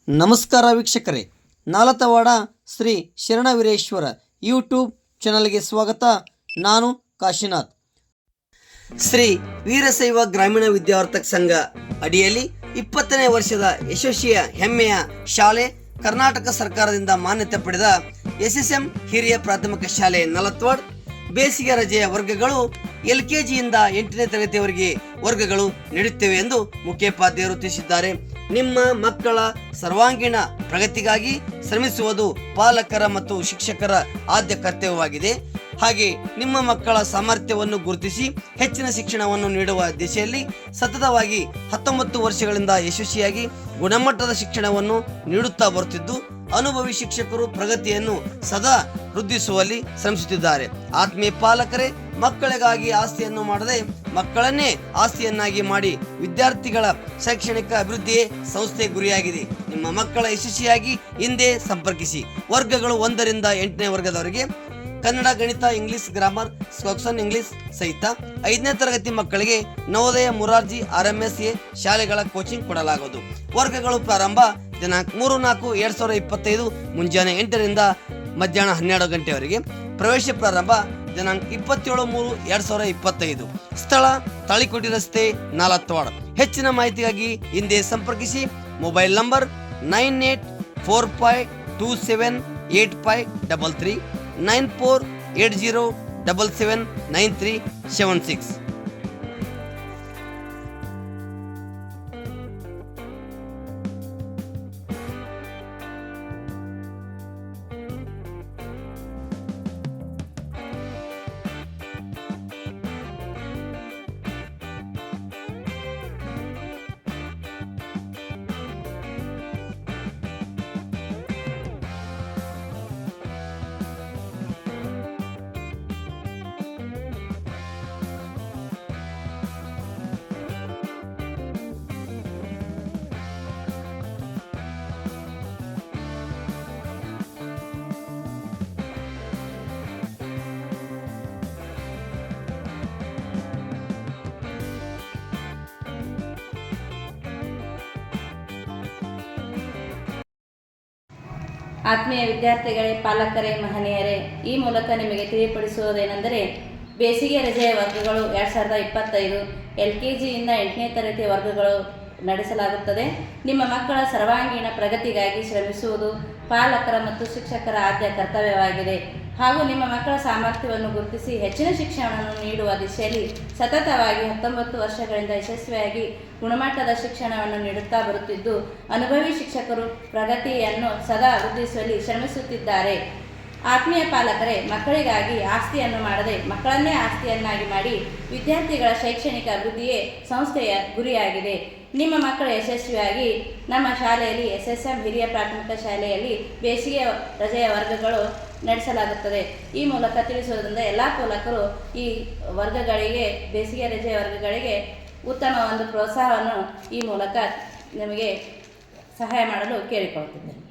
ನಮಸ್ಕಾರ ವೀಕ್ಷಕರೇ, ನಾಲತವಾಡ ಶ್ರೀ ಶರಣವೀರೇಶ್ವರ ಯೂಟ್ಯೂಬ್ ಚಾನಲ್ಗೆ ಸ್ವಾಗತ. ನಾನು ಕಾಶಿನಾಥ್. ಶ್ರೀ ವೀರಶೈವ ಗ್ರಾಮೀಣ ವಿದ್ಯಾವರ್ತಕ ಸಂಘ ಅಡಿಯಲ್ಲಿ 20ನೇ ವರ್ಷದ ಯಶಸ್ವಿಯ ಹೆಮ್ಮೆಯ ಶಾಲೆ ಕರ್ನಾಟಕ ಸರ್ಕಾರದಿಂದ ಮಾನ್ಯತೆ ಪಡೆದ SSM ಹಿರಿಯ ಪ್ರಾಥಮಿಕ ಶಾಲೆ ನಾಲತವಾಡ. ಬೇಸಿಗೆ ರಜೆಯ ವರ್ಗಗಳು LKGಯಿಂದ 8ನೇ ತರಗತಿಯವರೆಗೆ ವರ್ಗಗಳು ನಡೆಯುತ್ತವೆ ಎಂದು ಮುಖ್ಯೋಪಾಧ್ಯಾಯರು ತಿಳಿಸಿದ್ದಾರೆ. ನಿಮ್ಮ ಮಕ್ಕಳ ಸರ್ವಾಂಗೀಣ ಪ್ರಗತಿಗಾಗಿ ಶ್ರಮಿಸುವುದು ಪಾಲಕರ ಮತ್ತು ಶಿಕ್ಷಕರ ಆದ್ಯ ಕರ್ತವ್ಯವಾಗಿದೆ. ಹಾಗೆ ನಿಮ್ಮ ಮಕ್ಕಳ ಸಾಮರ್ಥ್ಯವನ್ನು ಗುರುತಿಸಿ ಹೆಚ್ಚಿನ ಶಿಕ್ಷಣವನ್ನು ನೀಡುವ ದಿಶೆಯಲ್ಲಿ ಸತತವಾಗಿ 19 ವರ್ಷಗಳಿಂದ ಯಶಸ್ವಿಯಾಗಿ ಗುಣಮಟ್ಟದ ಶಿಕ್ಷಣವನ್ನು ನೀಡುತ್ತಾ ಬರುತ್ತಿದ್ದು, ಅನುಭವಿ ಶಿಕ್ಷಕರು ಪ್ರಗತಿಯನ್ನು ಸದಾ ವೃದ್ಧಿಸುವಲ್ಲಿ ಶ್ರಮಿಸುತ್ತಿದ್ದಾರೆ. ಆತ್ಮೀಯ ಪಾಲಕರೇ, ಮಕ್ಕಳಿಗಾಗಿ ಆಸ್ತಿಯನ್ನು ಮಾಡದೆ ಮಕ್ಕಳನ್ನೇ ಆಸ್ತಿಯನ್ನಾಗಿ ಮಾಡಿ ವಿದ್ಯಾರ್ಥಿಗಳ ಶೈಕ್ಷಣಿಕ ಅಭಿವೃದ್ಧಿಯೇ ಸಂಸ್ಥೆ ಗುರಿಯಾಗಿದೆ. ನಿಮ್ಮ ಮಕ್ಕಳ ಯಶಸ್ವಿಯಾಗಿ ಹಿಂದೆ ಸಂಪರ್ಕಿಸಿ. ವರ್ಗಗಳು 1ರಿಂದ 8ನೇ ವರ್ಗದವರೆಗೆ ಕನ್ನಡ, ಗಣಿತ, ಇಂಗ್ಲಿಷ್, ಗ್ರಾಮರ್, ಸ್ಪೋಕನ್ ಇಂಗ್ಲಿಷ್ ಸಹಿತ 5ನೇ ತರಗತಿ ಮಕ್ಕಳಿಗೆ ನವೋದಯ, ಮುರಾರ್ಜಿ, RMSA ಶಾಲೆಗಳ ಕೋಚಿಂಗ್ ಕೊಡಲಾಗುವುದು. ವರ್ಗಗಳು ಪ್ರಾರಂಭ ದಿನಾಂಕ 3-4-2025 ಮುಂಜಾನೆ 8ರಿಂದ ಮಧ್ಯಾಹ್ನ 12 ಗಂಟೆವರೆಗೆ. ಪ್ರವೇಶ ಪ್ರಾರಂಭ ದಿನಾಂಕ 27-3-2025. ಸ್ಥಳ ತಾಳಿಕೋಟೆ ರಸ್ತೆ, ನಾಲತವಾಡ. ಹೆಚ್ಚಿನ ಮಾಹಿತಿಗಾಗಿ ಹಿಂದೆ ಸಂಪರ್ಕಿಸಿ. Mobile number 9845278533 9480779376. ಆತ್ಮೀಯ ವಿದ್ಯಾರ್ಥಿಗಳೇ, ಪಾಲಕರೇ, ಮಹನೀಯರೇ, ಈ ಮೂಲಕ ನಿಮಗೆ ತಿಳಿಯಪಡಿಸುವುದೇನೆಂದರೆ, ಬೇಸಿಗೆ ರಜೆಯ ವರ್ಗಗಳು 2025 LKGಯಿಂದ 8ನೇ ತರಗತಿಯ ವರ್ಗಗಳು ನಡೆಸಲಾಗುತ್ತದೆ. ನಿಮ್ಮ ಮಕ್ಕಳ ಸರ್ವಾಂಗೀಣ ಪ್ರಗತಿಗಾಗಿ ಶ್ರಮಿಸುವುದು ಪಾಲಕರ ಮತ್ತು ಶಿಕ್ಷಕರ ಆದ್ಯ ಕರ್ತವ್ಯವಾಗಿದೆ. ಹಾಗೂ ನಿಮ್ಮ ಮಕ್ಕಳ ಸಾಮರ್ಥ್ಯವನ್ನು ಗುರುತಿಸಿ ಹೆಚ್ಚಿನ ಶಿಕ್ಷಣವನ್ನು ನೀಡುವ ದಿಶೆಯಲ್ಲಿ ಸತತವಾಗಿ 19 ವರ್ಷಗಳಿಂದ ಯಶಸ್ವಿಯಾಗಿ ಗುಣಮಟ್ಟದ ಶಿಕ್ಷಣವನ್ನು ನೀಡುತ್ತಾ ಬರುತ್ತಿದ್ದು, ಅನುಭವಿ ಶಿಕ್ಷಕರು ಪ್ರಗತಿಯನ್ನು ಸದಾ ವೃದ್ಧಿಸುವಲ್ಲಿ ಶ್ರಮಿಸುತ್ತಿದ್ದಾರೆ. ಆತ್ಮೀಯ ಪಾಲಕರೇ, ಮಕ್ಕಳಿಗಾಗಿ ಆಸ್ತಿಯನ್ನು ಮಾಡದೆ ಮಕ್ಕಳನ್ನೇ ಆಸ್ತಿಯನ್ನಾಗಿ ಮಾಡಿ ವಿದ್ಯಾರ್ಥಿಗಳ ಶೈಕ್ಷಣಿಕ ಅಭಿವೃದ್ಧಿಯೇ ಸಂಸ್ಥೆಯ ಗುರಿಯಾಗಿದೆ. ನಿಮ್ಮ ಮಕ್ಕಳ ಯಶಸ್ವಿಯಾಗಿ ನಮ್ಮ ಶಾಲೆಯಲ್ಲಿ SSM ಹಿರಿಯ ಪ್ರಾಥಮಿಕ ಶಾಲೆಯಲ್ಲಿ ಬೇಸಿಗೆ ರಜೆಯ ವರ್ಗಗಳು ನಡೆಸಲಾಗುತ್ತದೆ. ಈ ಮೂಲಕ ತಿಳಿಸುವುದರಿಂದ ಎಲ್ಲ ಪಾಲಕರು ಈ ವರ್ಗಗಳಿಗೆ, ಬೇಸಿಗೆ ರಜೆಯ ವರ್ಗಗಳಿಗೆ ಉತ್ತಮ ಒಂದು ಪ್ರೋತ್ಸಾಹವನ್ನು ಈ ಮೂಲಕ ನಿಮಗೆ ಸಹಾಯ ಮಾಡಲು ಕೇಳಿಕೊಳ್ಳುತ್ತಿದ್ದೇನೆ.